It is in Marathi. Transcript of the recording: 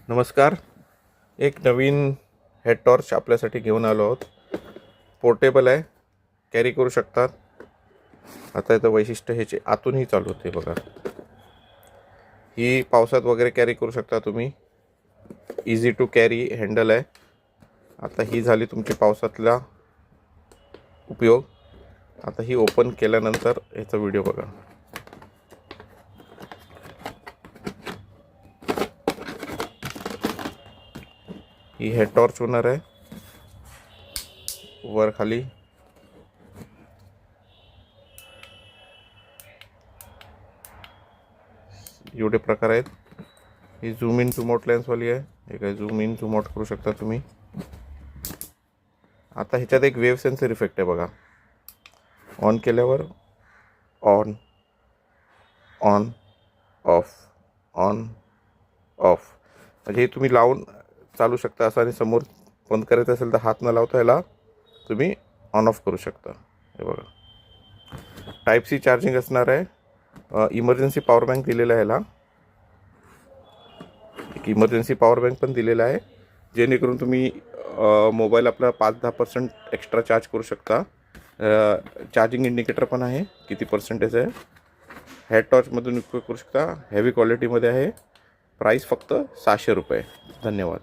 नमस्कार. एक नवीन हेड टॉर्च आपल्यासाठी घेऊन आलो आहोत. पोर्टेबल आहे, कॅरी करू शकतात. आता याचं वैशिष्ट्य ह्याचे आतूनही चालू होते बघा. ही पावसात वगैरे कॅरी करू शकता तुम्ही. इझी टू कॅरी हँडल आहे. आता ही झाली तुमची पावसातला उपयोग. आता ही ओपन केल्यानंतर याचा व्हिडिओ बघा. ही हेड टॉर्च होणार आहे. वर खाली एवढे प्रकार आहेत. ही झूम इन झूम आउट लेन्सवाली आहे. हे काय झूम इन झूम आउट करू शकता तुम्ही. आता ह्याच्यात एक वेव्ह सेन्सर इफेक्ट आहे बघा. ऑन केल्यावर on on off on off म्हणजे हे तुम्ही लावून चालू शकता असं, आणि समोर बंद करायचं असेल तर हात न लावता याला तुम्ही ऑन ऑफ करू शकता. हे बघा, टाईप सी चार्जिंग असणार आहे. इमर्जन्सी पॉवर बँक दिलेला आहे. याला एक इमर्जन्सी पॉवर बँक पण दिलेला आहे, जेणेकरून तुम्ही मोबाईल आपला 5-10% एक्स्ट्रा चार्ज करू शकता. चार्जिंग इंडिकेटर पण आहे, किती पर्सेंटेज आहे. हेड टॉर्चमधून उपयोग करू शकता. हेवी क्वालिटीमध्ये आहे. प्राईस फक्त 600 रुपये. धन्यवाद.